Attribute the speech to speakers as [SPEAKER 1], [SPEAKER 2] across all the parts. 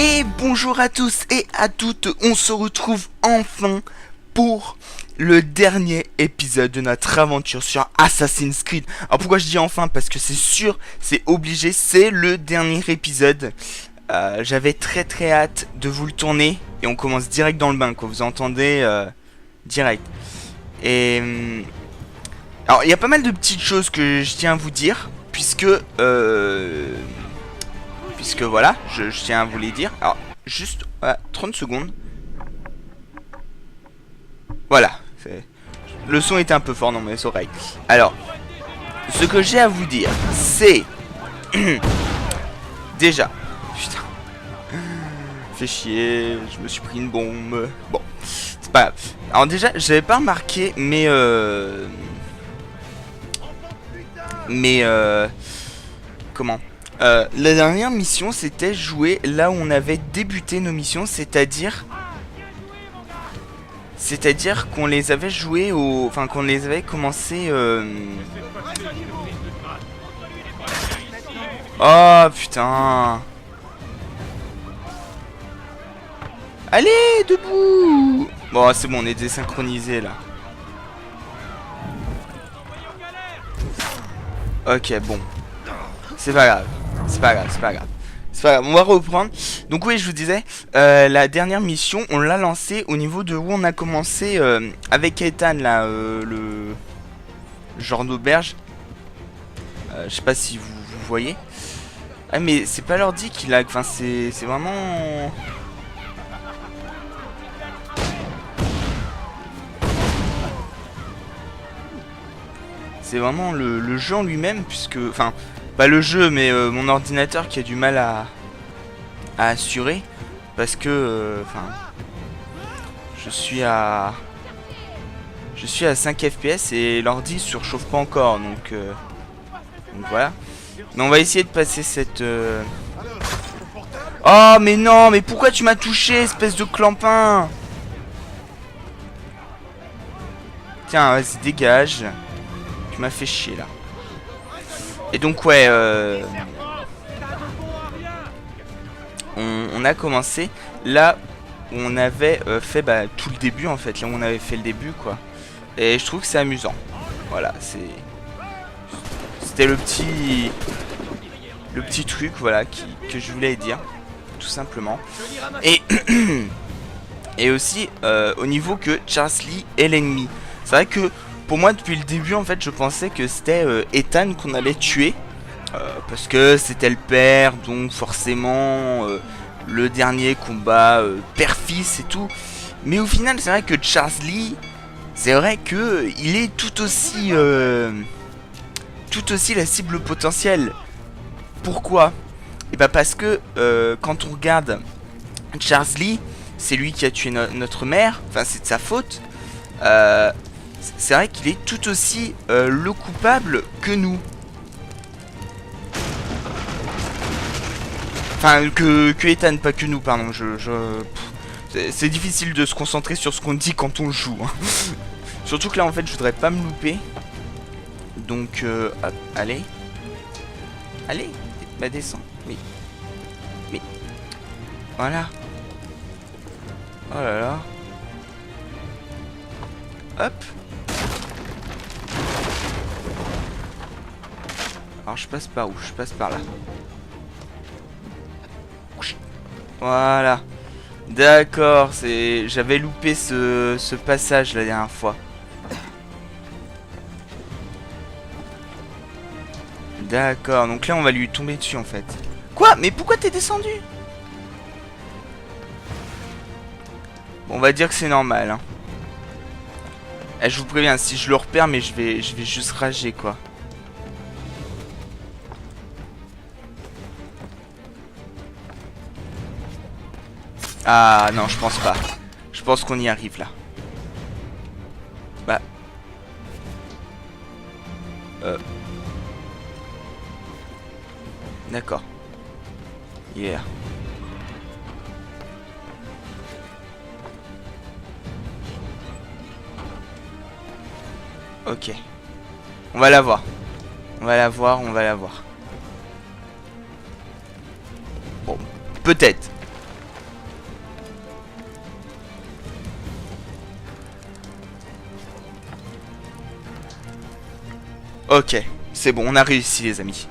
[SPEAKER 1] Et bonjour à tous et à toutes, on se retrouve enfin pour le dernier épisode de notre aventure sur Assassin's Creed. Alors pourquoi je dis enfin? Parce que c'est sûr, c'est obligé, c'est le dernier épisode. J'avais très hâte de vous le tourner et on commence direct dans le bain, quoi. Vous entendez direct. Et alors il y a pas mal de petites choses que je tiens à vous dire, puisque voilà, je tiens à vous les dire. Alors juste 30 secondes. Voilà, le son était un peu fort dans mes oreilles. Alors, ce que j'ai à vous dire, c'est déjà, putain, fait chier, je me suis pris une bombe. Bon, c'est pas grave. Alors déjà, j'avais pas remarqué, mais comment la dernière mission, c'était jouer là où on avait débuté nos missions, c'est-à-dire qu'on les avait joués au... Enfin, qu'on les avait commencé... Oh, putain. Allez, debout. Bon, c'est bon, on est désynchronisé, là. Ok, bon. C'est pas grave. C'est pas grave, c'est pas grave. C'est pas grave, on va reprendre. Donc oui, je vous disais, la dernière mission, on l'a lancée au niveau de où on a commencé avec Ethan, là, le genre d'auberge. Je sais pas si vous voyez. Ah mais c'est pas l'ordi qui lag, enfin c'est vraiment... C'est vraiment le jeu en lui-même, puisque... Enfin, pas le jeu, mais mon ordinateur qui a du mal à assurer. Parce que... Enfin... je suis à 5 FPS et l'ordi surchauffe pas encore, donc voilà. Mais on va essayer de passer cette... Oh mais non, mais pourquoi tu m'as touché, espèce de clampin? Tiens, vas-y, dégage. Tu m'as fait chier là. Et donc ouais, on a commencé là où on avait fait tout le début en fait, là où on avait fait le début quoi. Et je trouve que c'est amusant. Voilà, c'était le petit truc voilà que je voulais dire tout simplement. Et et aussi au niveau que Charles Lee est l'ennemi. C'est vrai que pour moi depuis le début en fait je pensais que c'était Ethan qu'on allait tuer parce que c'était le père, donc forcément le dernier combat père-fils et tout. Mais au final c'est vrai que Charles Lee, c'est vrai que il est tout aussi la cible potentielle. Pourquoi? Et bah parce que quand on regarde Charles Lee, c'est lui qui a tué notre mère, enfin c'est de sa faute. C'est vrai qu'il est tout aussi le coupable que nous. Enfin que Ethan, pas que nous, pardon. C'est difficile de se concentrer sur ce qu'on dit quand on joue. Hein. Surtout que là en fait je voudrais pas me louper. Donc hop, allez. Allez, bah descends. Mais voilà. Oh là là. Hop. Alors je passe par où? Je passe par là. Voilà. D'accord, j'avais loupé ce passage la dernière fois. D'accord, donc là on va lui tomber dessus en fait. Quoi? Mais pourquoi t'es descendu? Bon, on va dire que c'est normal. Hein. Eh, je vous préviens, si je le repère, mais je vais juste rager quoi. Ah non, je pense pas. Je pense qu'on y arrive là. Bah. D'accord. Yeah. Ok. On va la voir. On va la voir. Bon, peut-être. Ok, c'est bon, on a réussi les amis.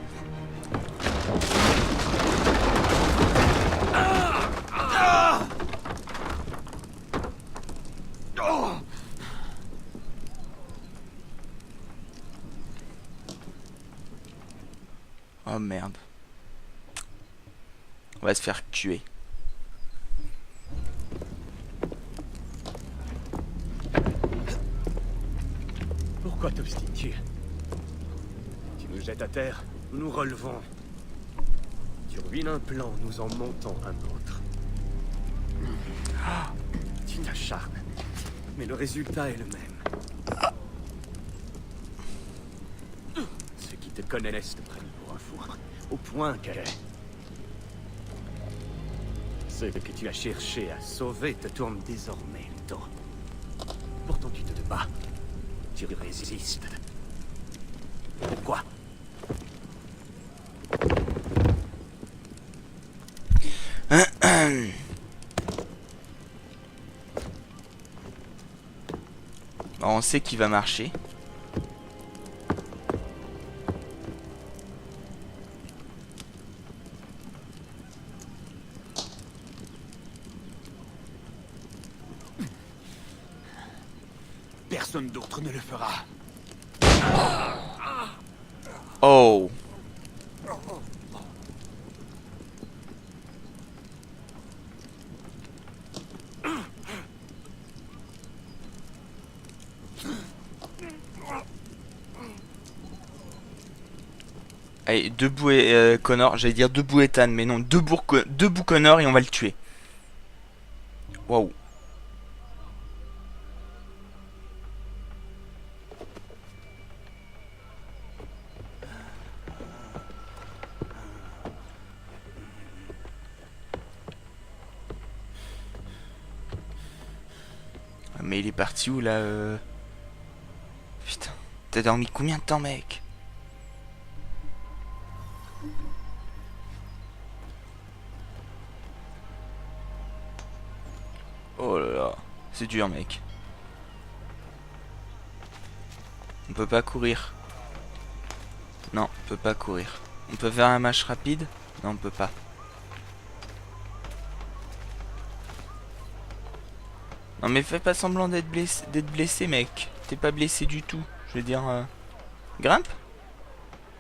[SPEAKER 1] Oh merde. On va se faire tuer.
[SPEAKER 2] Pourquoi t'obstines-tu? Tu nous jettes à terre, nous nous relevons. Tu ruines un plan, nous en montons un autre. Tu t'acharnes, mais le résultat est le même. Ceux qui te connaissent te prennent pour un fou, au point que... ceux que tu as cherché à sauver te tournent désormais le dos. Pourtant tu te bats. Tu résistes. Pourquoi?
[SPEAKER 1] Bon, on sait qu'il va marcher.
[SPEAKER 2] Personne d'autre ne le fera.
[SPEAKER 1] Oh. Allez, debout Connor, j'allais dire debout Ethan, mais non, debout Connor et on va le tuer. Waouh. Mais il est parti où là Putain, t'as dormi combien de temps mec? Oh là là, c'est dur mec. On peut pas courir. Non, on peut pas courir. On peut faire un match rapide? Non, on peut pas. Non mais fais pas semblant d'être blessé mec. T'es pas blessé du tout. Je veux dire... Grimpe?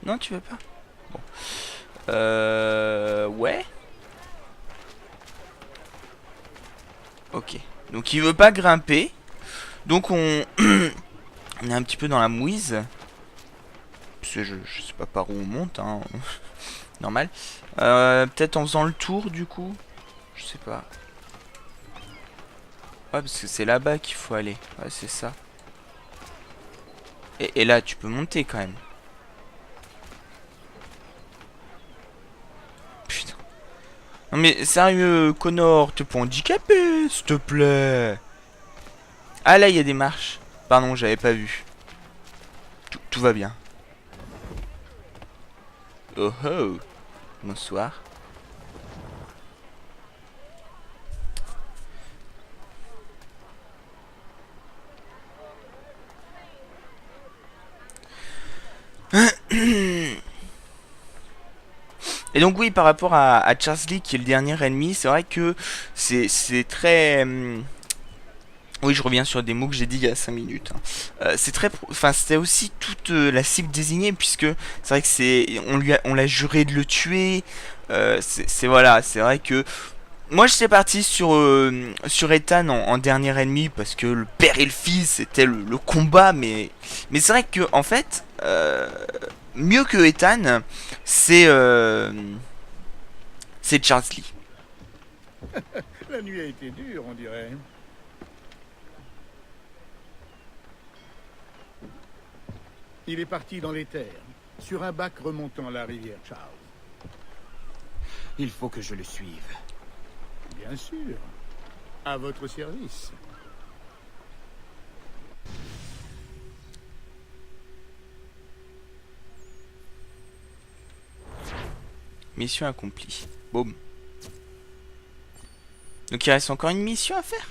[SPEAKER 1] Non, tu veux pas? Bon. Ouais. Ok. Donc il veut pas grimper. Donc on... on est un petit peu dans la mouise. Parce que je sais pas par où on monte, hein. Normal. Peut-être en faisant le tour du coup. Je sais pas. Ouais, parce que c'est là-bas qu'il faut aller. Ouais, c'est ça. Et là, tu peux monter quand même. Putain. Non mais sérieux, Connor, t'es pas handicapé, s'il te plaît. Ah là, il y a des marches. Pardon, j'avais pas vu. Tout va bien. Oh oh. Bonsoir. Et donc oui, par rapport à Charles Lee qui est le dernier ennemi, c'est vrai que c'est très... oui, je reviens sur des mots que j'ai dit il y a 5 minutes. Hein. C'est très... Enfin, c'était aussi toute la cible désignée, puisque c'est vrai que c'est... On l'a juré de le tuer. Voilà, c'est vrai que... Moi, j'étais parti sur Ethan en dernier ennemi, parce que le père et le fils, c'était le combat, mais c'est vrai que, en fait... mieux que Ethan, c'est Charles Lee.
[SPEAKER 3] La nuit a été dure, on dirait. Il est parti dans les terres, sur un bac remontant la rivière Charles.
[SPEAKER 2] Il faut que je le suive.
[SPEAKER 3] Bien sûr. À votre service.
[SPEAKER 1] Mission accomplie. Boum. Donc il reste encore une mission à faire.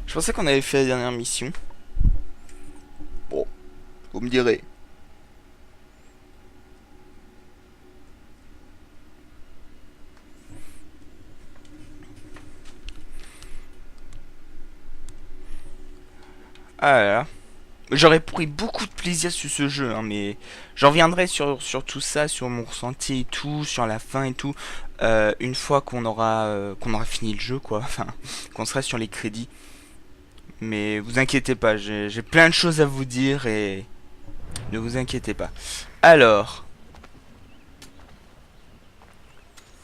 [SPEAKER 1] Je pensais qu'on avait fait la dernière mission. Bon, vous me direz. Ah là là. J'aurais pris beaucoup de plaisir sur ce jeu, hein, mais j'en reviendrai sur tout ça, sur mon ressenti et tout, sur la fin et tout, une fois qu'on aura fini le jeu, quoi. Enfin, qu'on sera sur les crédits. Mais vous inquiétez pas, j'ai plein de choses à vous dire et ne vous inquiétez pas. Alors,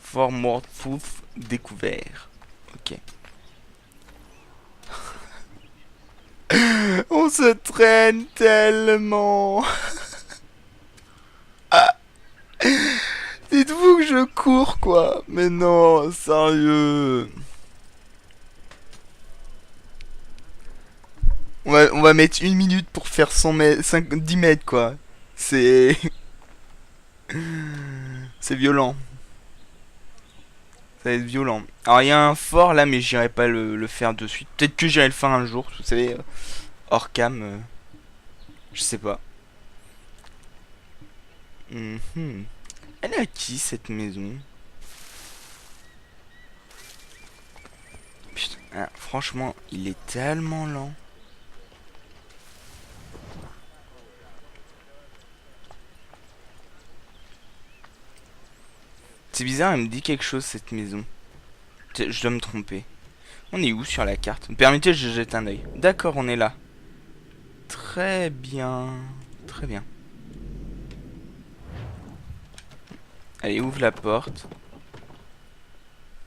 [SPEAKER 1] Fort Mortfoof découvert. Ok. On se traîne tellement. Ah. Dites-vous que je cours quoi. Mais non, sérieux. On va mettre 1 minute pour faire 100 mètres, 10 mètres quoi. C'est... C'est violent. Ça va être violent. Alors il y a un fort là mais j'irai pas le faire de suite. Peut-être que j'irai le faire un jour, vous savez, hors cam. Je sais pas. Elle est à qui cette maison? Putain, ah, franchement, il est tellement lent. C'est bizarre, elle me dit quelque chose cette maison. Je dois me tromper. On est où sur la carte? Permettez, je jette un œil. D'accord, on est là. Très bien. Très bien. Allez, ouvre la porte.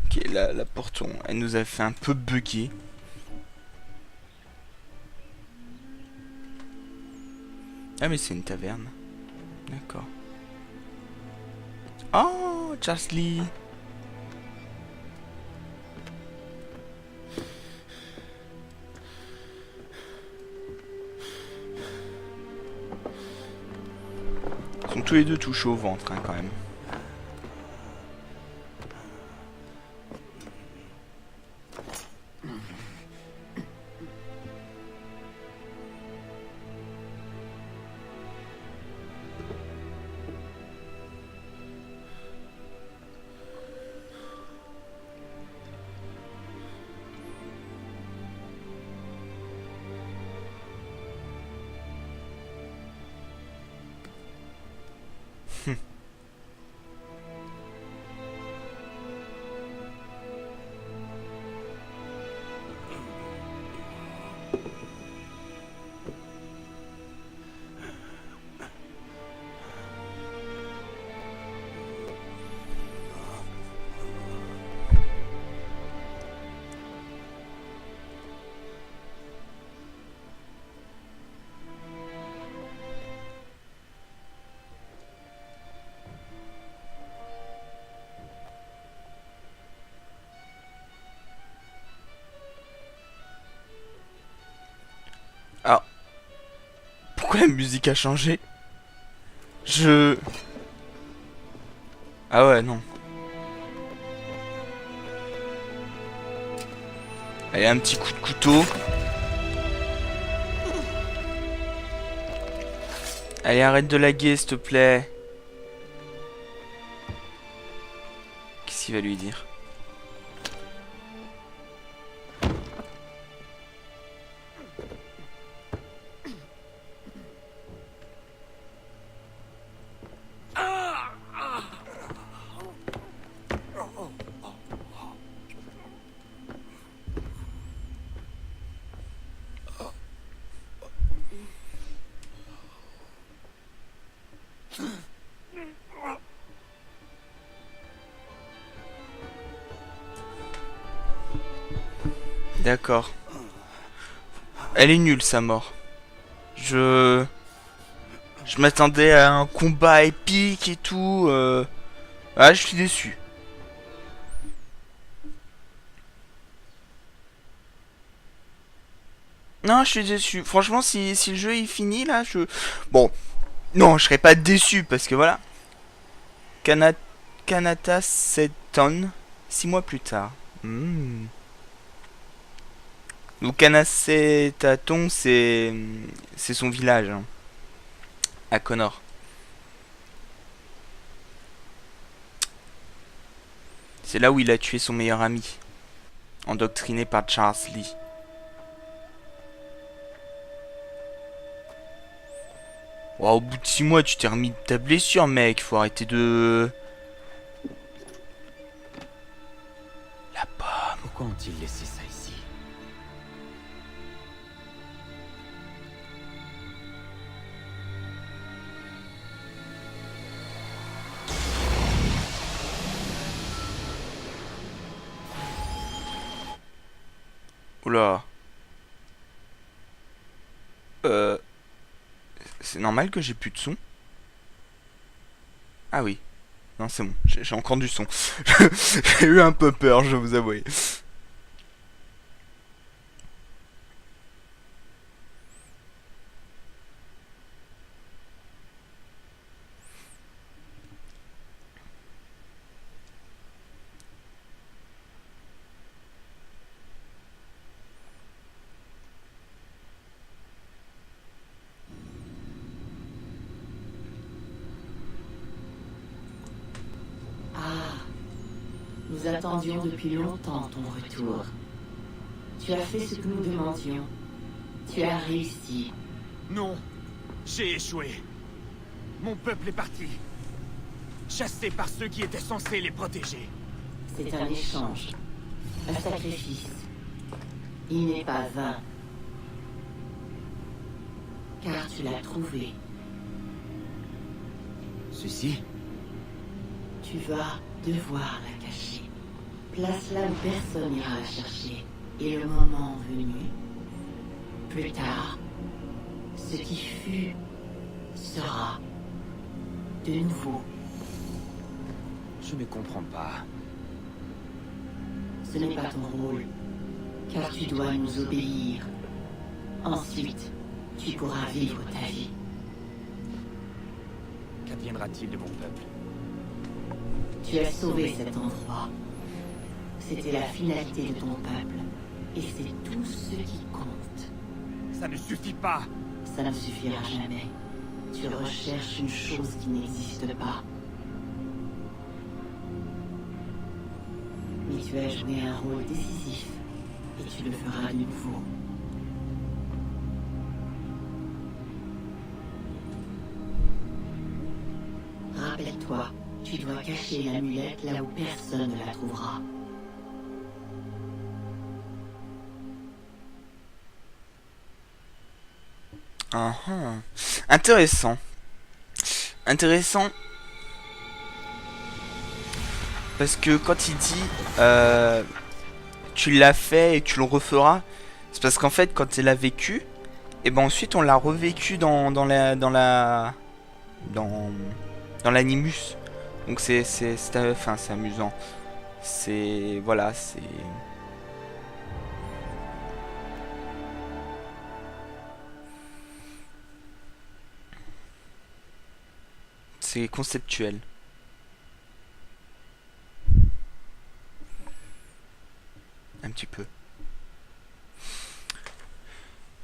[SPEAKER 1] Ok, la porte, elle nous a fait un peu bugger. Ah, mais c'est une taverne. D'accord. Oh, Charles Lee. Ils sont tous les deux touchés au ventre, hein, quand même. Ah. Pourquoi la musique a changé? Ah ouais, non. Allez, un petit coup de couteau. Allez, arrête de laguer, s'il te plaît. Qu'est-ce qu'il va lui dire? D'accord. Elle est nulle, sa mort. Je m'attendais à un combat épique et tout. Ah, je suis déçu. Non, je suis déçu. Franchement, si le jeu est fini, là, Bon, non, je serais pas déçu, parce que voilà. Kanata 7 tonnes, 6 mois plus tard. Donc Kanasetaton, c'est son village, hein, à Connor. C'est là où il a tué son meilleur ami, endoctriné par Charles Lee. Oh, au bout de 6 mois, tu t'es remis de ta blessure, mec. Faut arrêter de... La pomme.
[SPEAKER 2] Pourquoi ont-ils laissé ça ici?
[SPEAKER 1] Oula. C'est normal que j'ai plus de son? Ah oui. Non, c'est bon. J'ai encore du son. J'ai eu un peu peur, je vais vous avouer.
[SPEAKER 4] Ah, nous attendions depuis longtemps ton retour. Tu as fait ce que nous demandions. Tu as réussi.
[SPEAKER 2] Non, j'ai échoué. Mon peuple est parti. Chassé par ceux qui étaient censés les protéger.
[SPEAKER 4] C'est un échange. Un sacrifice. Il n'est pas vain. Car tu l'as trouvé.
[SPEAKER 2] Ceci?
[SPEAKER 4] Tu vas devoir la cacher. Place-la où personne n'ira la chercher. Et le moment venu, plus tard, ce qui fut sera de nouveau.
[SPEAKER 2] Je ne comprends pas.
[SPEAKER 4] Ce n'est pas ton rôle, car tu dois nous obéir. Ensuite, tu pourras vivre ta vie.
[SPEAKER 2] Qu'adviendra-t-il de mon peuple?
[SPEAKER 4] Tu as sauvé cet endroit. C'était la finalité de ton peuple. Et c'est tout ce qui compte.
[SPEAKER 2] Ça ne suffit pas.
[SPEAKER 4] Ça ne suffira jamais. Tu recherches une chose qui n'existe pas. Mais tu as joué un rôle décisif. Et tu le feras de nouveau. Rappelle-toi, tu dois cacher l'amulette là où personne ne la trouvera.
[SPEAKER 1] Ah, ah. Intéressant. Intéressant. Parce que quand il dit tu l'as fait et tu le referas, c'est parce qu'en fait quand il a vécu, et ben ensuite on l'a revécu dans l'animus. Donc enfin c'est amusant. C'est voilà, c'est conceptuel. Un petit peu.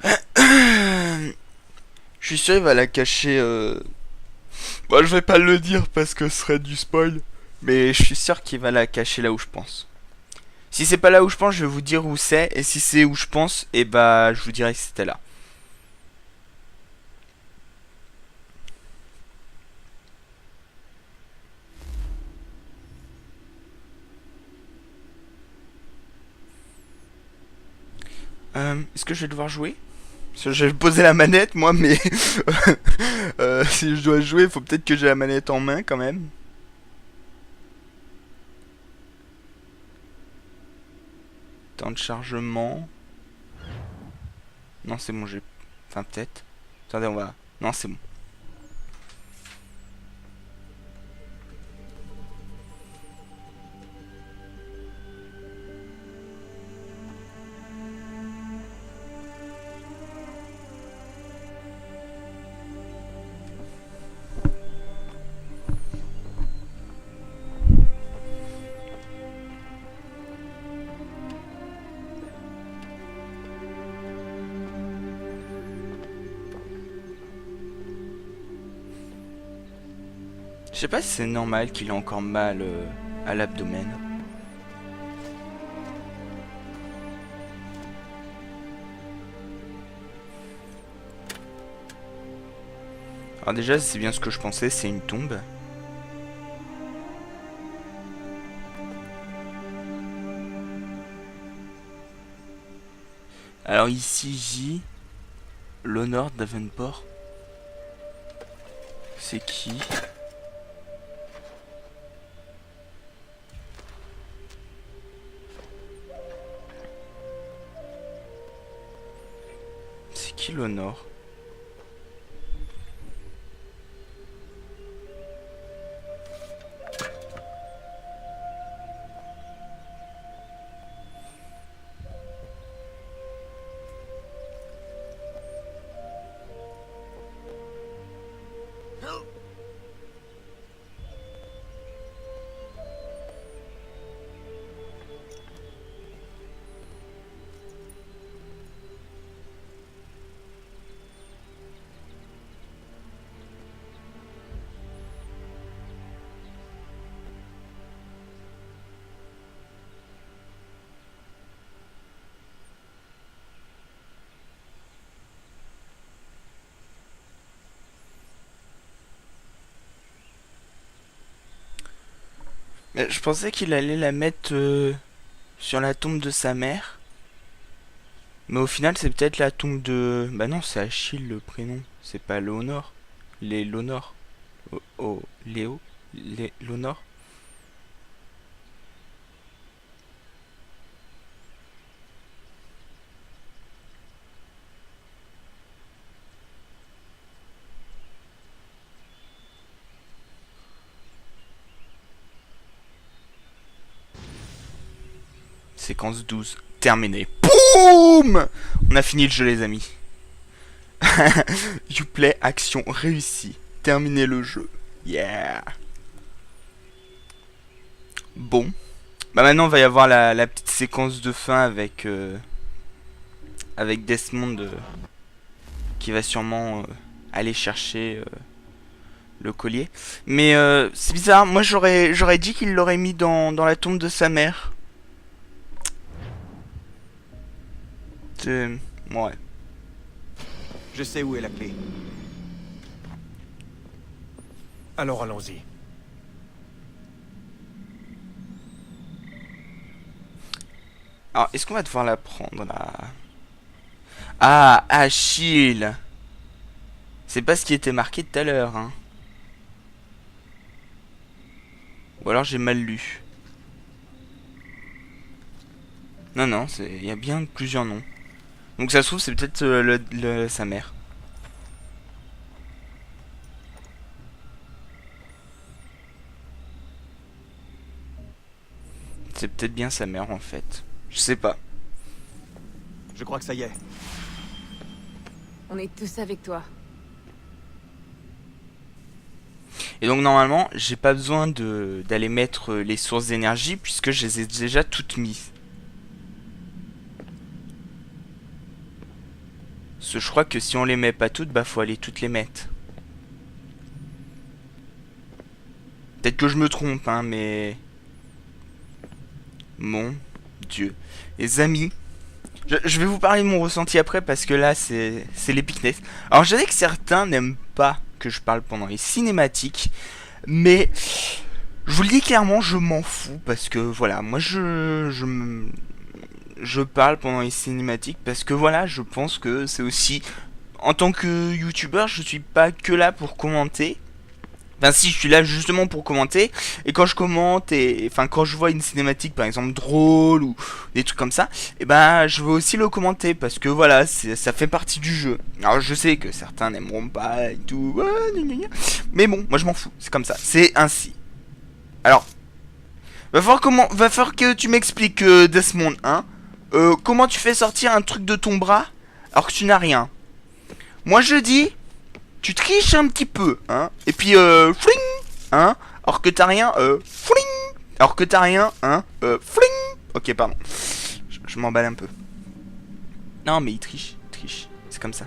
[SPEAKER 1] Je suis sûr il va la cacher. Bon, je vais pas le dire parce que ce serait du spoil. Mais je suis sûr qu'il va la cacher là où je pense. Si c'est pas là où je pense, je vais vous dire où c'est. Et si c'est où je pense, et bah je vous dirai que c'était là. Est-ce que je vais devoir jouer? Parce que je vais poser la manette moi, mais si je dois jouer, il faut peut-être que j'ai la manette en main quand même. Temps de chargement. Non, c'est bon, j'ai... Enfin, peut-être. Attendez, on va... Non, c'est bon. Je sais pas si c'est normal qu'il ait encore mal à l'abdomen. Alors déjà, c'est bien ce que je pensais, c'est une tombe. Alors ici, J. L'honneur Davenport. C'est qui? C'est qui l'honneur? Je pensais qu'il allait la mettre sur la tombe de sa mère. Mais au final, c'est peut-être la tombe de... Bah non, c'est Achille le prénom. C'est pas Léonore. Léonore. Oh, Léo. Léonore. Séquence 12. Terminé. Boum! On a fini le jeu, les amis. Uplay, action réussie. Terminer le jeu. Yeah. Bon. Bah maintenant, il va y avoir la petite séquence de fin avec... avec Desmond qui va sûrement aller chercher le collier. Mais c'est bizarre. Moi, j'aurais dit qu'il l'aurait mis dans la tombe de sa mère. Ouais.
[SPEAKER 5] Je sais où est la clé. Alors allons-y.
[SPEAKER 1] Alors, est-ce qu'on va devoir la prendre là? Ah, Achille. C'est pas ce qui était marqué tout à l'heure, hein. Ou alors j'ai mal lu. Non, non, il y a bien plusieurs noms. Donc ça se trouve, c'est peut-être sa mère. C'est peut-être bien sa mère en fait. Je sais pas.
[SPEAKER 5] Je crois que ça y est.
[SPEAKER 6] On est tous avec toi.
[SPEAKER 1] Et donc normalement, j'ai pas besoin d'aller mettre les sources d'énergie puisque je les ai déjà toutes mises. Parce que je crois que si on les met pas toutes, bah faut aller toutes les mettre. Peut-être que je me trompe, hein, mais... Mon Dieu. Les amis, je vais vous parler de mon ressenti après parce que là, c'est l'épicness. Alors, je sais que certains n'aiment pas que je parle pendant les cinématiques, mais je vous le dis clairement, je m'en fous parce que voilà, moi je parle pendant les cinématiques parce que voilà, je pense que c'est aussi, en tant que youtubeur, je suis pas que là pour commenter. Enfin si, je suis là justement pour commenter, et quand je commente, enfin quand je vois une cinématique par exemple drôle ou des trucs comme ça, et ben je veux aussi le commenter parce que voilà, ça fait partie du jeu. Alors je sais que certains n'aimeront pas et tout, mais bon, moi je m'en fous, c'est comme ça, c'est ainsi. Alors, va falloir que tu m'expliques Desmond, hein, comment tu fais sortir un truc de ton bras alors que tu n'as rien. Moi je dis... Tu triches un petit peu, hein. Et puis, fling, hein. Alors que t'as rien, fling. Alors que t'as rien, hein. Fling. Ok, pardon. Je m'emballe un peu. Non, mais il triche. C'est comme ça.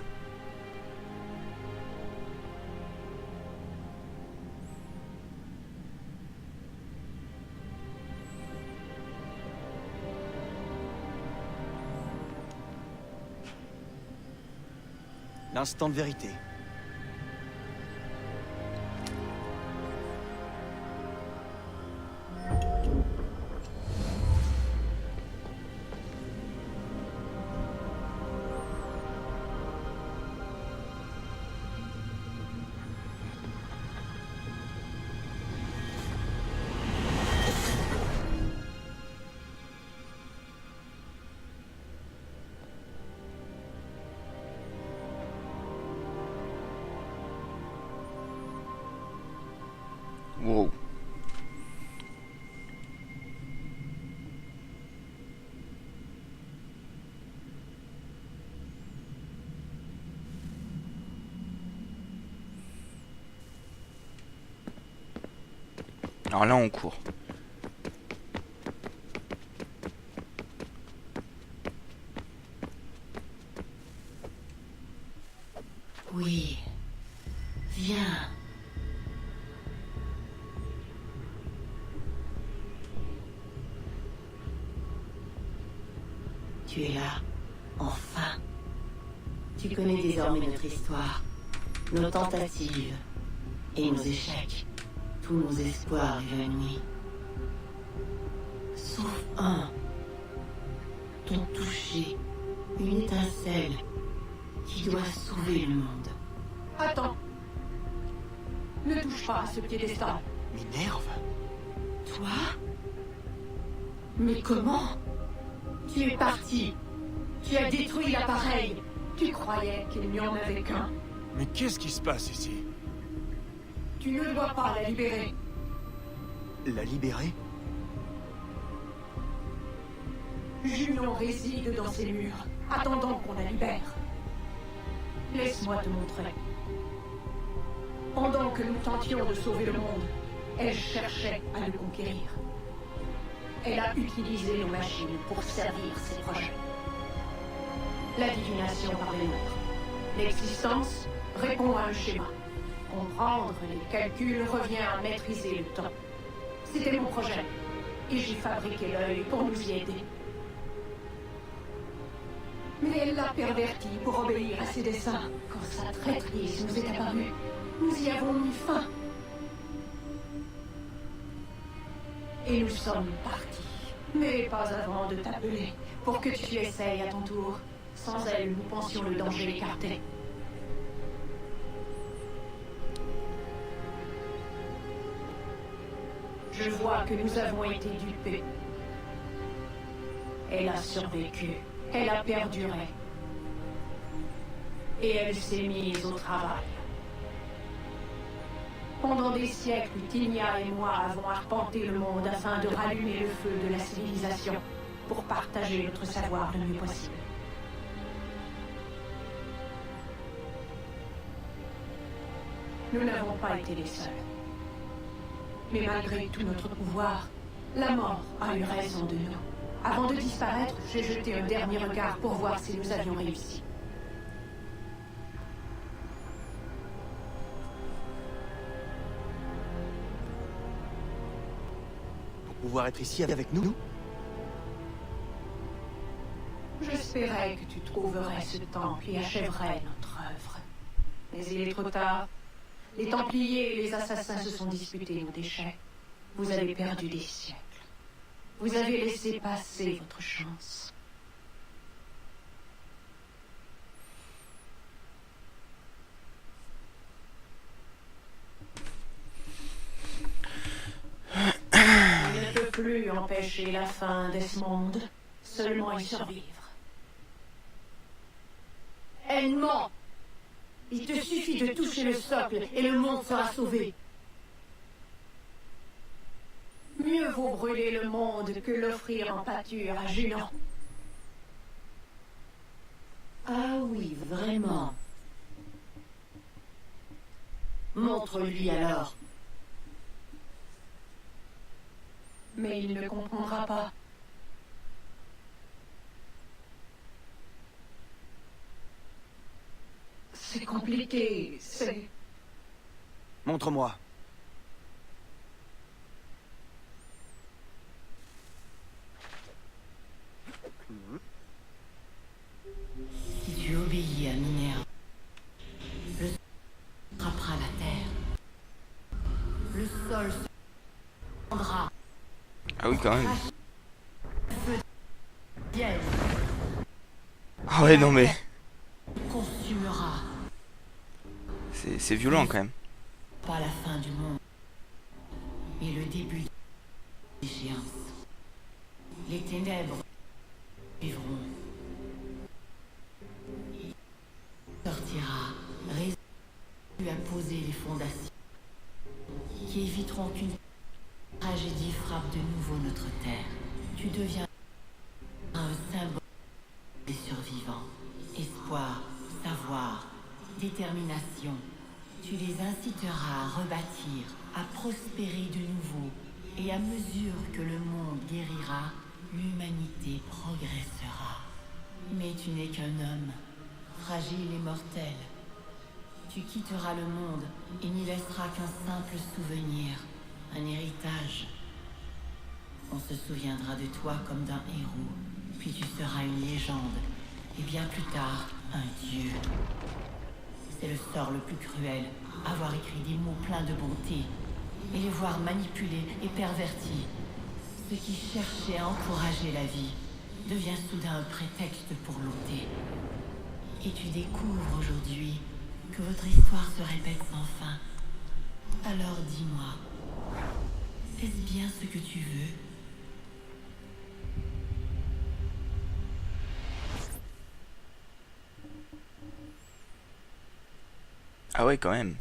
[SPEAKER 5] L'instant de vérité.
[SPEAKER 1] Alors là, on court.
[SPEAKER 4] Oui. Viens. Tu es là. Enfin. Tu connais désormais notre histoire, nos tentatives et nos échecs, tous nos espoirs évanouis. Sauf un. Ton toucher, une étincelle qui doit sauver le monde.
[SPEAKER 7] Attends. Ne touche pas à ce piédestal.
[SPEAKER 5] Minerve?
[SPEAKER 4] Toi? Mais comment? Tu es parti. Tu as détruit l'appareil.
[SPEAKER 7] Tu croyais qu'il n'y en avait qu'un.
[SPEAKER 5] Mais qu'est-ce qui se passe ici?
[SPEAKER 7] Tu ne dois pas la libérer.
[SPEAKER 5] La libérer?
[SPEAKER 7] Junon réside dans ces murs, attendant qu'on la libère. Laisse-moi te montrer. Pendant que nous tentions de sauver le monde, elle cherchait à le conquérir. Elle a utilisé nos machines pour servir ses projets. La divination par les nôtres. L'existence répond à un schéma. Comprendre les calculs revient à maîtriser le temps. C'était mon projet. Et j'ai fabriqué l'œil pour nous y aider. Mais elle l'a perverti pour obéir à ses desseins. Quand sa traîtrise nous est apparue, nous y avons mis fin. Et nous sommes partis. Mais pas avant de t'appeler, pour que tu essayes à ton tour. Sans elle, nous pensions le danger écarté. Je vois que nous avons été dupés. Elle a survécu. Elle a perduré. Et elle s'est mise au travail. Pendant des siècles, Tinia et moi avons arpenté le monde afin de rallumer le feu de la civilisation pour partager notre savoir le mieux possible. Nous n'avons pas été les seuls. Mais malgré tout notre pouvoir, la mort a eu raison de nous. Avant de disparaître, j'ai jeté un dernier regard pour voir si nous avions réussi.
[SPEAKER 5] Pour pouvoir être ici avec nous?
[SPEAKER 7] J'espérais que tu trouverais ce temple et achèverais notre œuvre. Mais il est trop tard. Les Templiers et les assassins se sont disputés nos déchets. Vous avez perdu des siècles. Vous avez laissé passer votre chance. On ne peut plus empêcher la fin de ce monde, seulement y survivre. Elle ment! Il te suffit de toucher le socle et le monde sera sauvé. Mieux vaut brûler le monde que l'offrir en pâture à Junon.
[SPEAKER 4] Ah oui, vraiment. Montre-lui alors.
[SPEAKER 7] Mais il ne comprendra pas. C'est compliqué, c'est...
[SPEAKER 5] Montre-moi.
[SPEAKER 4] Si tu obéis à Minerve, le sol frappera la terre. Le sol se prendra.
[SPEAKER 1] Ah oui, quand même.
[SPEAKER 4] Ciel
[SPEAKER 1] Ah ouais, non mais...
[SPEAKER 4] consumera.
[SPEAKER 1] C'est violent quand même.
[SPEAKER 4] Pas la fin du monde, mais le début de l'échéance. Les ténèbres vivront. Il sortira, résolu à poser les fondations qui éviteront qu'une tragédie frappe de nouveau notre terre. Tu deviens un symbole des survivants. Espoir, savoir, détermination. Tu les inciteras à rebâtir, à prospérer de nouveau Et à mesure que le monde guérira, l'humanité progressera. Mais tu n'es qu'un homme, fragile et mortel. Tu quitteras le monde et n'y laisseras qu'un simple souvenir, un héritage. On se souviendra de toi comme d'un héros, puis tu seras une légende, et bien plus tard, un dieu. C'est le sort le plus cruel, avoir écrit des mots pleins de bonté, et les voir manipulés et pervertis. Ce qui cherchait à encourager la vie devient soudain un prétexte pour l'ôter. Et tu découvres aujourd'hui que votre histoire se répète sans fin. Alors dis-moi, est-ce bien ce que tu veux?
[SPEAKER 1] Ah ouais, quand même.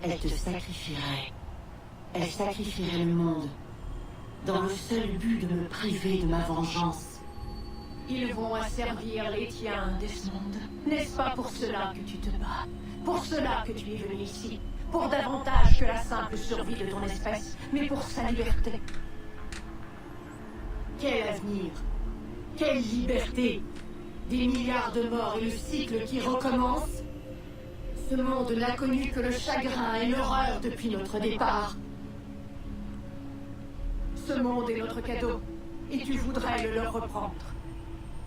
[SPEAKER 4] Elle te sacrifierait. Elle sacrifierait le monde, dans le seul but de me priver de ma vengeance.
[SPEAKER 7] Ils vont asservir les tiens, Desmond. N'est-ce pas pour cela que tu te bats? Pour cela que tu es venu ici? Pour davantage que la simple survie de ton espèce, mais pour sa liberté.
[SPEAKER 4] Quel avenir? Quelle liberté? Des milliards de morts et le cycle qui recommence? Ce monde n'a connu que le chagrin et l'horreur depuis notre départ.
[SPEAKER 7] Ce monde est notre cadeau, et tu voudrais le leur reprendre.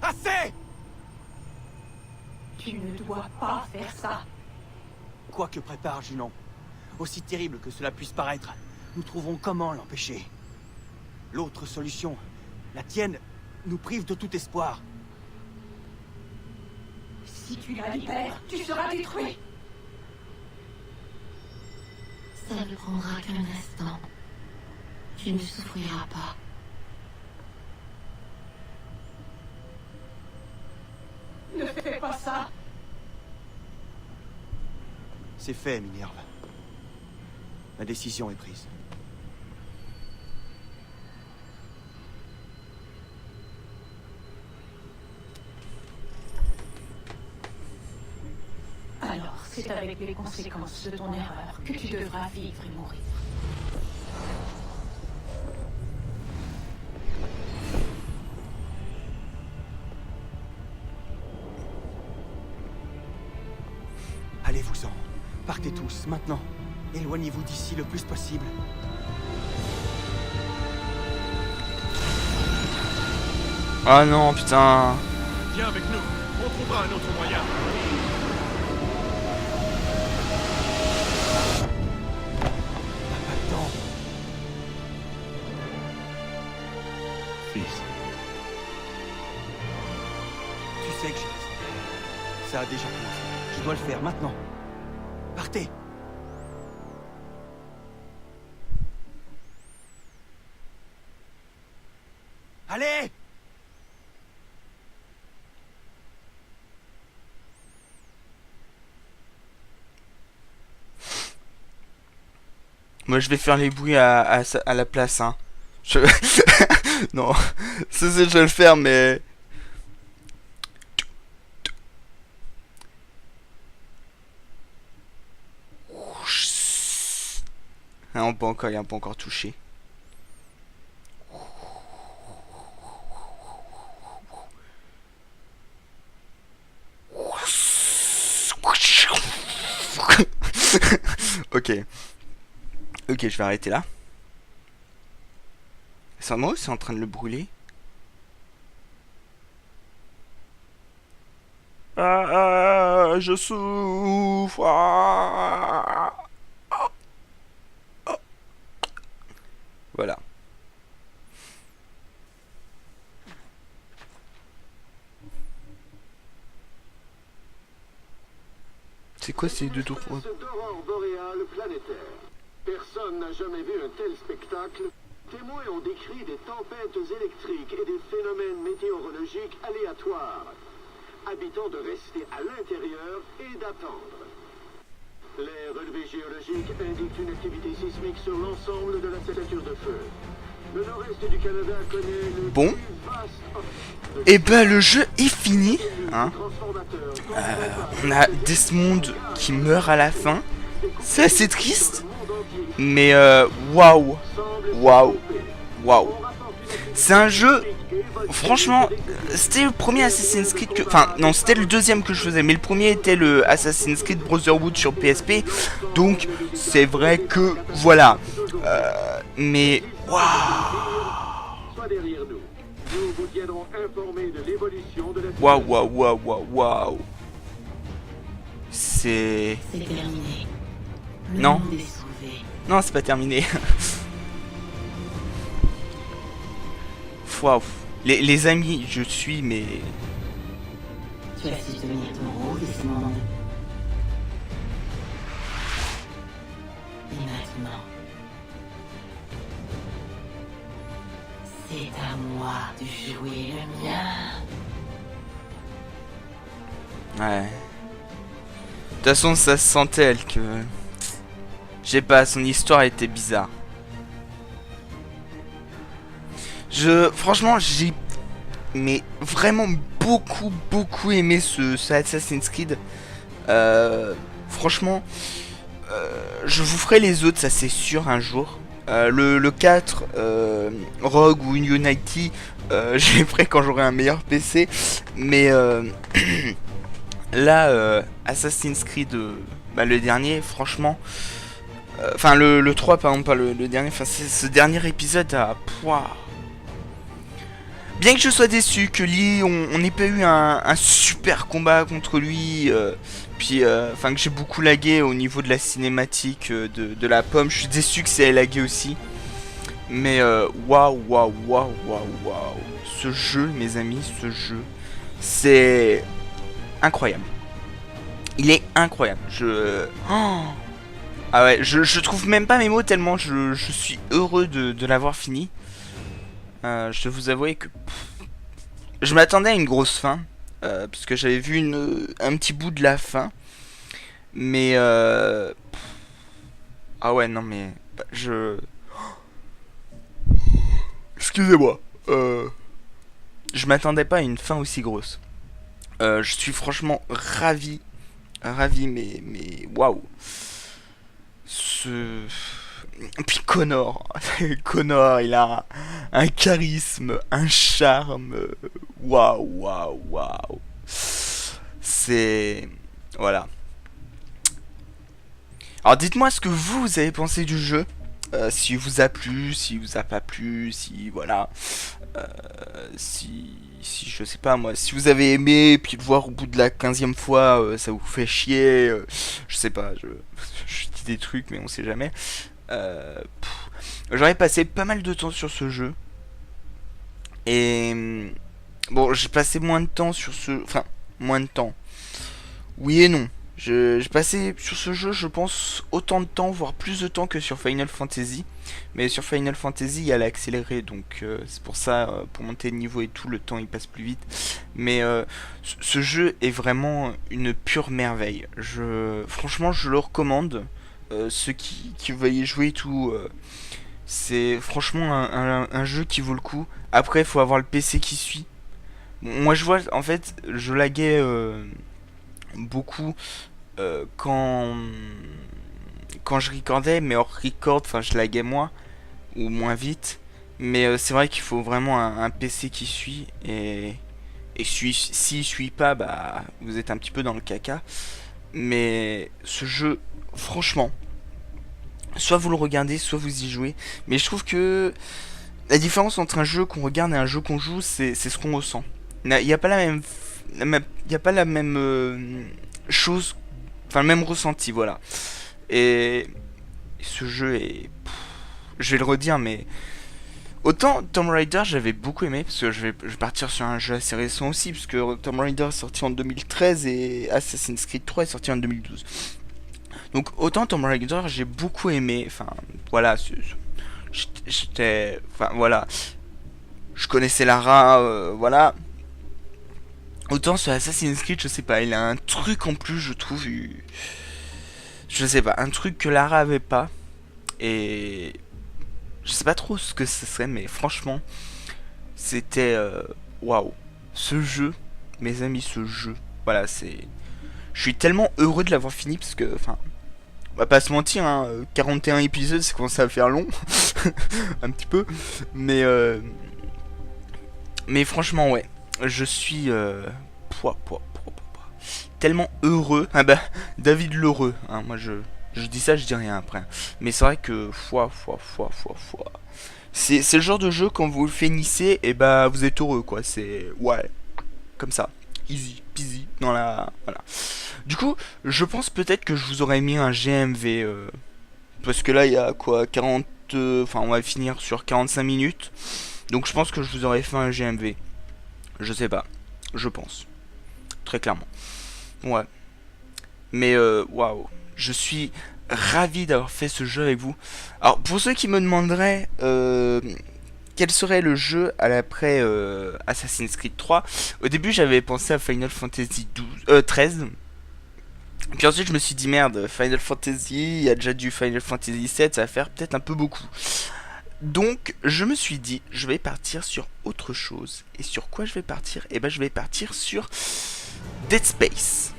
[SPEAKER 5] Assez!
[SPEAKER 7] Tu ne dois pas faire ça.
[SPEAKER 5] Quoi que prépare Junon, aussi terrible que cela puisse paraître, nous trouverons comment l'empêcher. L'autre solution, la tienne, nous prive de tout espoir.
[SPEAKER 7] Si tu la libères, tu seras détruit.
[SPEAKER 4] Ça ne prendra qu'un instant. Tu ne souffriras pas.
[SPEAKER 7] Ne fais pas ça.
[SPEAKER 5] C'est fait, Minerve. Ma décision est prise.
[SPEAKER 7] Alors, c'est avec les conséquences de ton erreur que tu devras vivre et mourir.
[SPEAKER 5] Allez-vous-en. Partez tous, maintenant. Éloignez-vous d'ici le plus possible.
[SPEAKER 1] Ah non, putain.
[SPEAKER 2] Viens avec nous, on trouvera un autre moyen.
[SPEAKER 5] On n'a pas de temps.
[SPEAKER 2] Fils.
[SPEAKER 5] Tu sais que j'ai raison. Ça a déjà commencé. Je dois le faire maintenant. Partez. Allez!
[SPEAKER 1] Moi je vais faire les bruits à la place, hein. Non, ça c'est je vais le faire, mais... Ah, on peut encore, il a pas encore touché. Ok. Ok, je vais arrêter là. C'est moi ou c'est en train de le brûler? Je souffre. Voilà. C'est quoi ces deux tours?
[SPEAKER 8] Cette aurore boréale planétaire. Personne n'a jamais vu un tel spectacle. Témoins ont décrit des tempêtes électriques et des phénomènes météorologiques aléatoires. Habitants de rester à l'intérieur et d'attendre. Les relevés géologiques indiquent une activité sismique sur l'ensemble de la ceinture de feu. Le nord-est du Canada connaît le
[SPEAKER 1] Bon.
[SPEAKER 8] plus vaste
[SPEAKER 1] Et ben le jeu est fini. Hein.
[SPEAKER 8] transformateur.
[SPEAKER 1] On a Desmond qui meurt à la fin. C'est assez triste. Mais waouh. Waouh. Waouh. C'est un jeu... Franchement, c'était le premier Assassin's Creed que... Enfin, non, c'était le deuxième que je faisais. Mais le premier était le Assassin's Creed Brotherhood sur PSP. Donc, c'est vrai que... Voilà. Mais... Waouh.
[SPEAKER 8] Soit derrière nous. Nous vous tiendrons informés de l'évolution de la
[SPEAKER 1] Waouh, waouh, waouh, waouh, waouh. C'est...
[SPEAKER 4] C'est terminé. Le
[SPEAKER 1] Non.
[SPEAKER 4] monde est sauvé.
[SPEAKER 1] Non, c'est pas terminé. Waouh. Les amis, je suis, mais...
[SPEAKER 4] Tu as su tenir ton rôle, Desmond. Et maintenant, c'est à moi de jouer le mien.
[SPEAKER 1] Ouais. De toute façon, ça se sentait, elle, que... Je sais pas, son histoire était bizarre. Franchement, j'ai... Mais vraiment beaucoup aimé ce Assassin's Creed. Franchement, je vous ferai les autres, ça c'est sûr, un jour. Le 4, Rogue ou Unity, je les ferai quand j'aurai un meilleur PC. Mais là, Assassin's Creed, le dernier, franchement... Enfin, le 3, pardon, pas le dernier. Enfin, ce dernier épisode a... Bien que je sois déçu que Lee, on n'ait pas eu un super combat contre lui, puis enfin que j'ai beaucoup lagué au niveau de la cinématique de la pomme, je suis déçu que c'est lagué aussi. Mais waouh, ce jeu, mes amis, ce jeu, c'est incroyable. Il est incroyable. Ah ouais, je trouve même pas mes mots tellement je suis heureux de l'avoir fini. Je dois vous avouer que je m'attendais à une grosse fin, puisque j'avais vu un petit bout de la fin, mais ah ouais non mais excusez-moi, je m'attendais pas à une fin aussi grosse. Je suis franchement ravi, mais waouh. Puis Connor, il a un charisme, un charme, waouh. C'est... Voilà. Alors dites-moi ce que vous avez pensé du jeu, si vous a plu, si vous a pas plu, si voilà, si je sais pas moi, si vous avez aimé, puis le voir au bout de la 15e fois, ça vous fait chier, je sais pas, je dis des trucs mais on sait jamais. J'aurais passé pas mal de temps sur ce jeu. Et bon, j'ai passé moins de temps sur ce... Enfin, moins de temps. Oui et non. J'ai passé sur ce jeu, je pense, autant de temps, voire plus de temps que sur Final Fantasy. Mais sur Final Fantasy, il y a l'accéléré, donc c'est pour ça, pour monter de niveau et tout, le temps il passe plus vite. Mais ce jeu est vraiment une pure merveille. Franchement, je le recommande. Ceux qui veulent y jouer et tout, c'est franchement un jeu qui vaut le coup. Après, il faut avoir le PC qui suit. Moi, je vois, en fait, je laguais beaucoup quand je recordais, mais hors record, enfin, je laguais moins ou moins vite. Mais c'est vrai qu'il faut vraiment un PC qui suit. Et s'il suit pas, bah, vous êtes un petit peu dans le caca. Mais ce jeu... Franchement, soit vous le regardez, soit vous y jouez. Mais je trouve que la différence entre un jeu qu'on regarde et un jeu qu'on joue, c'est ce qu'on ressent. Il n'y a pas la même chose, enfin le même ressenti, voilà. Et ce jeu est... je vais le redire, mais... Autant Tomb Raider j'avais beaucoup aimé, parce que je vais partir sur un jeu assez récent aussi, parce que Tomb Raider est sorti en 2013 et Assassin's Creed 3 est sorti en 2012. Donc autant Tomb Raider j'ai beaucoup aimé, enfin voilà, j'étais, enfin voilà, je connaissais Lara, voilà. Autant sur Assassin's Creed, je sais pas, il a un truc en plus, je trouve, je sais pas, un truc que Lara avait pas, et Je sais pas trop ce que ce serait, mais franchement, c'était waouh. Ce jeu, mes amis, ce jeu, voilà, c'est. Je suis tellement heureux de l'avoir fini parce que, enfin, on va pas se mentir, hein, 41 épisodes, c'est commencé à faire long, un petit peu, mais franchement, ouais, je suis tellement heureux. Ah bah, David l'heureux, hein, moi je dis ça, je dis rien après. Mais c'est vrai que c'est le genre de jeu quand vous le finissez, et bah vous êtes heureux quoi. C'est ouais, comme ça, easy peasy dans la voilà. Du coup, je pense peut-être que je vous aurais mis un GMV parce que là il y a quoi 40, enfin on va finir sur 45 minutes. Donc je pense que je vous aurais fait un GMV. Je sais pas, je pense très clairement. Ouais. Mais waouh, je suis ravi d'avoir fait ce jeu avec vous. Alors pour ceux qui me demanderaient quel serait le jeu à l'après Assassin's Creed 3, au début j'avais pensé à Final Fantasy 13. Puis ensuite je me suis dit merde, Final Fantasy, il y a déjà du Final Fantasy 7, ça va faire peut-être un peu beaucoup. Donc je me suis dit je vais partir sur autre chose. Et sur quoi je vais partir? Et ben je vais partir sur Dead Space.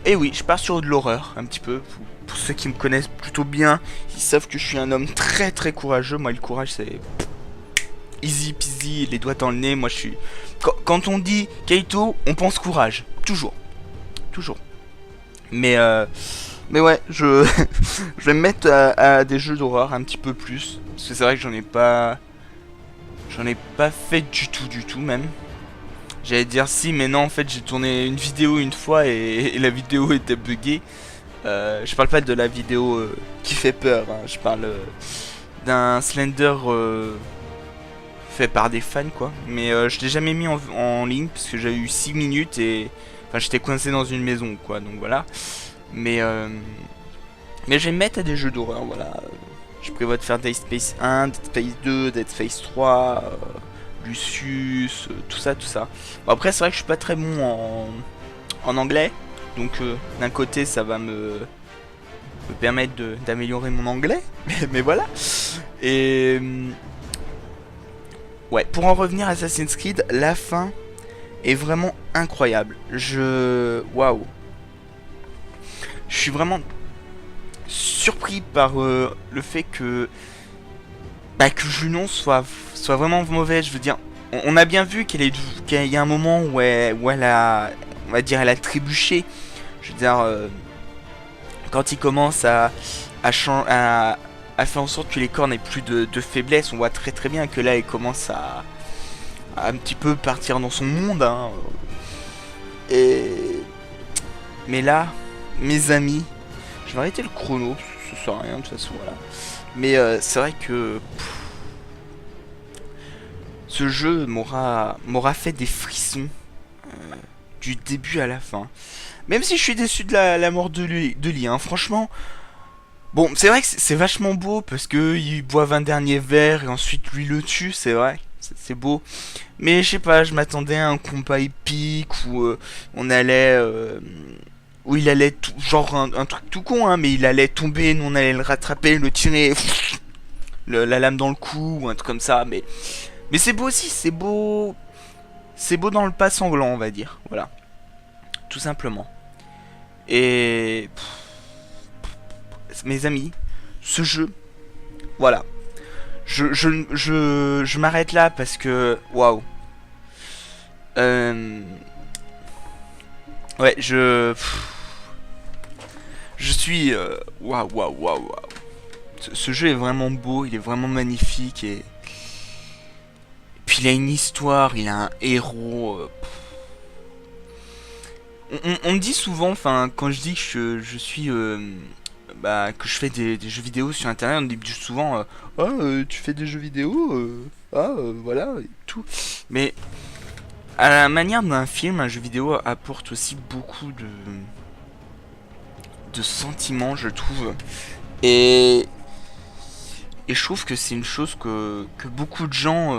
[SPEAKER 1] Et oui, je pars sur de l'horreur un petit peu. Pour ceux qui me connaissent plutôt bien, ils savent que je suis un homme très très courageux. Moi le courage c'est easy peasy, les doigts dans le nez. Moi je suis... Quand on dit Kaito, on pense courage. Toujours. Toujours. Mais ouais, je vais me mettre à des jeux d'horreur un petit peu plus. Parce que c'est vrai que j'en ai pas fait du tout même. J'allais dire si, mais non, en fait j'ai tourné une vidéo une fois et la vidéo était buggée. Je parle pas de la vidéo qui fait peur, hein. Je parle d'un Slender fait par des fans quoi. Mais je l'ai jamais mis en ligne parce que j'avais eu 6 minutes et... Enfin j'étais coincé dans une maison quoi, donc voilà. Mais je vais me mettre à des jeux d'horreur, voilà. Je prévois de faire Dead Space 1, Dead Space 2, Dead Space 3... Lucius, tout ça. Bon, après c'est vrai que je suis pas très bon en anglais, donc d'un côté ça va me permettre d'améliorer mon anglais, mais voilà. Et ouais, pour en revenir à Assassin's Creed, la fin est vraiment incroyable. Waouh, je suis vraiment surpris par le fait que Junon soit vraiment mauvais. Je veux dire, on a bien vu qu'il y a un moment où elle a, on va dire, elle a trébuché. Je veux dire, quand il commence à faire en sorte que les corps n'aient plus de faiblesse, on voit très bien que là elle commence à un petit peu partir dans son monde, hein. Mais là, mes amis, je vais arrêter le chrono parce que ça sert à rien de toute façon, voilà. Mais c'est vrai que ce jeu m'aura fait des frissons du début à la fin. Même si je suis déçu de la mort de Lee, hein, franchement. Bon, c'est vrai que c'est vachement beau parce que ils boivent un dernier verre et ensuite lui le tue, c'est vrai, c'est beau. Mais je sais pas, je m'attendais à un combat épique où on allait... où il allait genre un truc tout con, hein, mais il allait tomber, nous on allait le rattraper, le tirer, la lame dans le cou ou un truc comme ça. Mais c'est beau aussi, c'est beau dans le pas sanglant, on va dire, voilà, tout simplement. Et mes amis, ce jeu, voilà, je m'arrête là parce que waouh. Ouais, je suis waouh. Ce jeu est vraiment beau, il est vraiment magnifique et puis il a une histoire, il a un héros. On me dit souvent, enfin quand je dis que je suis que je fais des jeux vidéo sur internet, on me dit souvent tu fais des jeux vidéo voilà et tout. Mais à la manière d'un film, un jeu vidéo apporte aussi beaucoup de sentiments, je trouve. Et je trouve que c'est une chose que beaucoup de gens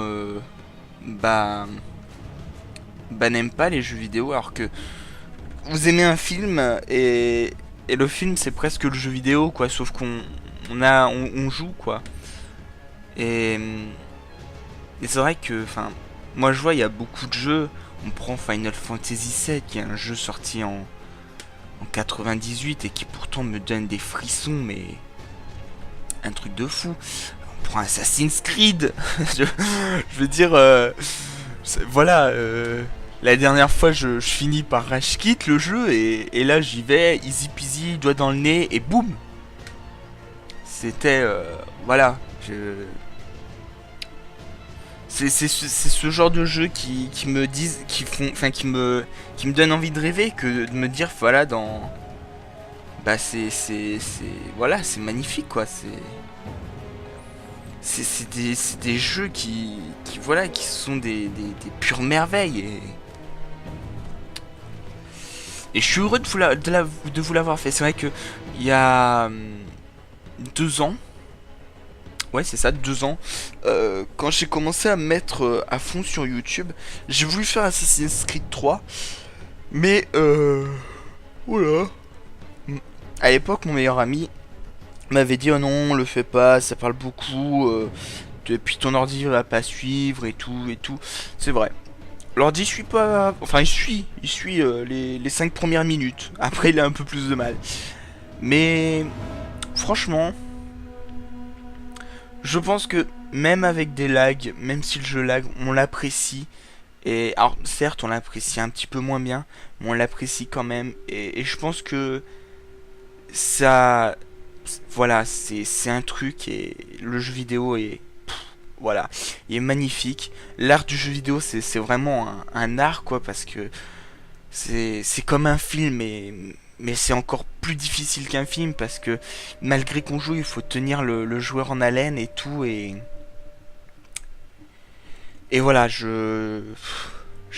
[SPEAKER 1] n'aiment pas, les jeux vidéo, alors que vous aimez un film et le film c'est presque le jeu vidéo quoi, sauf qu'on joue quoi. Et, et c'est vrai que, enfin, moi je vois, il y a beaucoup de jeux. On prend Final Fantasy VII, qui est un jeu sorti en 98 et qui pourtant me donne des frissons, mais un truc de fou. On prend Assassin's Creed. je veux dire, voilà. La dernière fois, je finis par rage quit le jeu et là j'y vais, easy peasy, doigt dans le nez et boum. C'était voilà. C'est ce genre de jeu qui me disent, qui me donne envie de rêver, que de me dire voilà dans, bah voilà, c'est magnifique quoi, c'est des jeux qui voilà, qui sont des pures merveilles et je suis heureux de vous l'avoir fait. C'est vrai que il y a 2 ans. Ouais, c'est ça, 2 ans. Quand j'ai commencé à me mettre à fond sur YouTube, j'ai voulu faire Assassin's Creed 3. Mais, oula. À l'époque, mon meilleur ami m'avait dit oh non, le fais pas, ça parle beaucoup. Et puis ton ordi va pas suivre et tout et tout. C'est vrai. L'ordi suit pas. Enfin, il suit les 5 premières minutes. Après, il a un peu plus de mal. Mais, franchement. Je pense que même avec des lags, même si le jeu lag, on l'apprécie. Et alors certes on l'apprécie un petit peu moins bien, mais on l'apprécie quand même. Et je pense que ça, voilà, c'est un truc et le jeu vidéo est, voilà, il est magnifique. L'art du jeu vidéo c'est vraiment un art quoi, parce que c'est comme un film mais c'est encore plus difficile qu'un film parce que malgré qu'on joue, il faut tenir le joueur en haleine et tout et voilà, je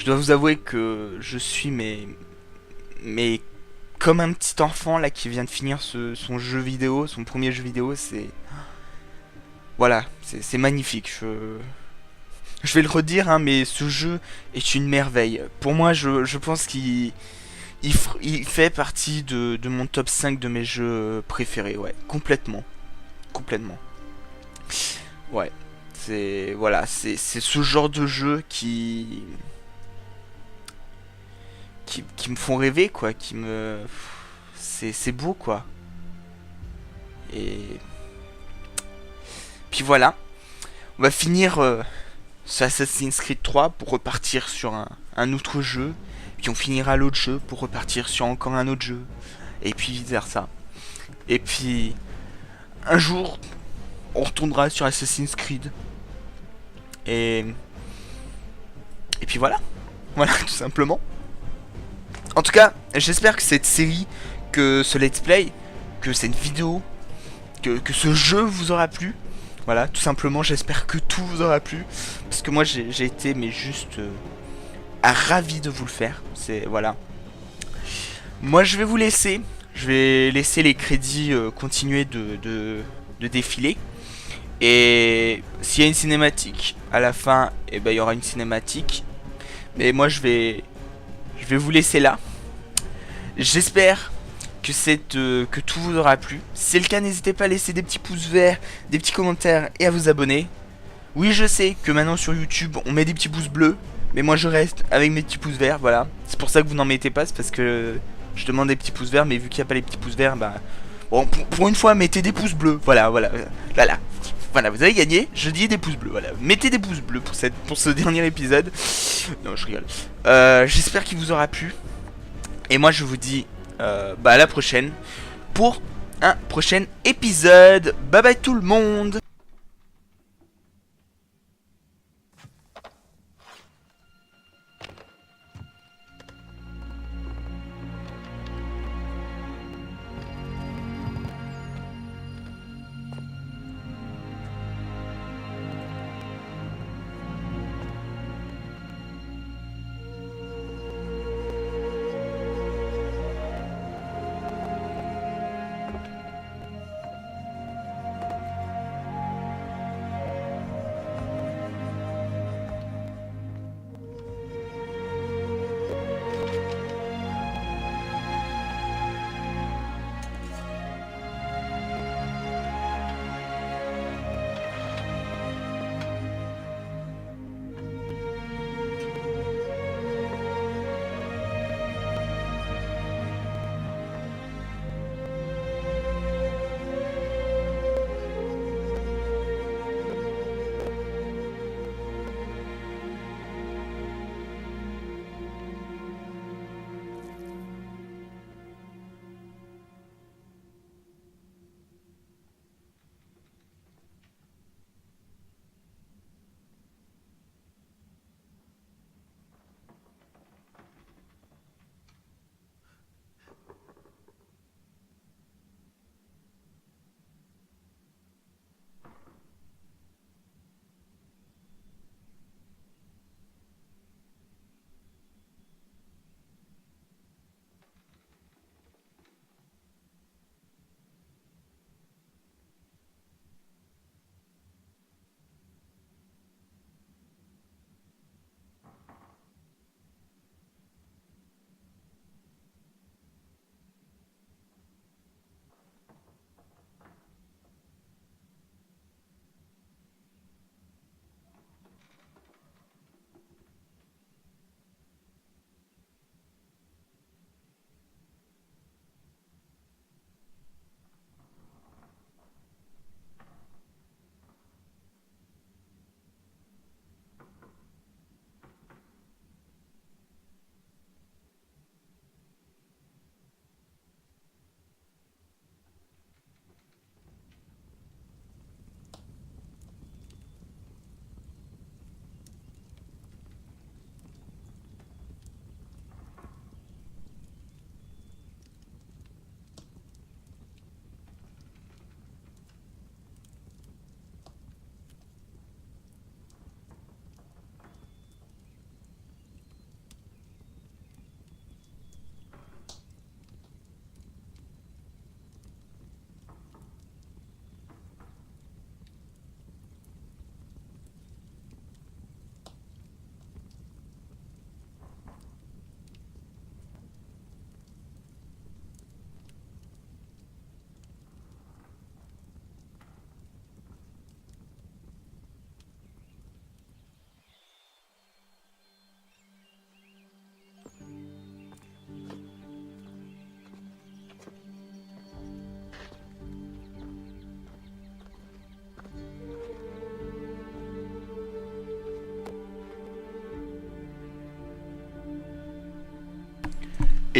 [SPEAKER 1] dois vous avouer que je suis mais comme un petit enfant là qui vient de finir son jeu vidéo, son premier jeu vidéo, c'est voilà, c'est magnifique. Je vais le redire hein, mais ce jeu est une merveille. Pour moi, je pense qu'il fait partie de mon top 5 de mes jeux préférés, ouais, complètement. Ouais, c'est voilà, c'est ce genre de jeu qui me font rêver quoi, c'est beau quoi. Et puis voilà, on va finir sur Assassin's Creed 3 pour repartir sur un autre jeu. Puis on finira l'autre jeu pour repartir sur encore un autre jeu. Et puis vice versa. Et puis un jour, on retournera sur Assassin's Creed. Et puis voilà. Voilà, tout simplement. En tout cas, j'espère que cette série, que ce let's play, que cette vidéo, que ce jeu vous aura plu. Voilà, tout simplement, j'espère que tout vous aura plu. Parce que moi, j'ai été, mais juste... ravi de vous le faire. C'est voilà. Moi je vais vous laisser. Je vais laisser les crédits continuer de défiler. Et s'il y a une cinématique à la fin, et ben il y aura une cinématique. Mais moi je vais vous laisser là. J'espère que tout vous aura plu. Si c'est le cas, n'hésitez pas à laisser des petits pouces verts, des petits commentaires et à vous abonner. Oui, je sais que maintenant sur YouTube on met des petits pouces bleus. Mais moi je reste avec mes petits pouces verts, voilà. C'est pour ça que vous n'en mettez pas, c'est parce que je demande des petits pouces verts, mais vu qu'il n'y a pas les petits pouces verts, bah... Bon, pour une fois, mettez des pouces bleus, voilà, vous avez gagné, je dis des pouces bleus, voilà. Mettez des pouces bleus pour ce dernier épisode. Non, je rigole. J'espère qu'il vous aura plu. Et moi je vous dis, à la prochaine, pour un prochain épisode. Bye bye tout le monde.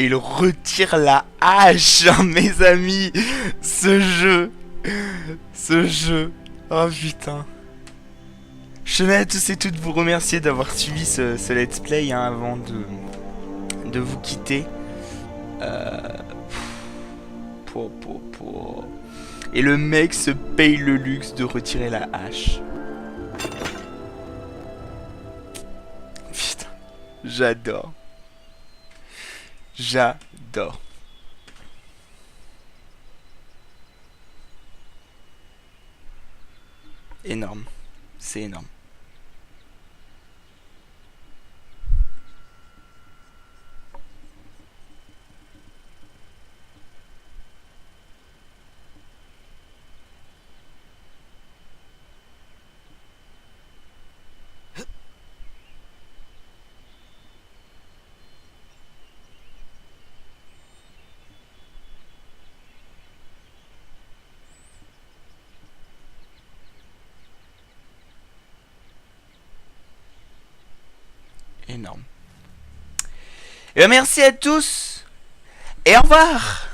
[SPEAKER 1] et il retire la hache, mes amis. Ce jeu. Oh putain. Je tenais à tous et toutes vous remercier d'avoir suivi ce let's play hein, avant de vous quitter. Et le mec se paye le luxe de retirer la hache. Putain, j'adore. J'adore. Énorme. C'est énorme. Énorme. Et bien merci à tous et au revoir.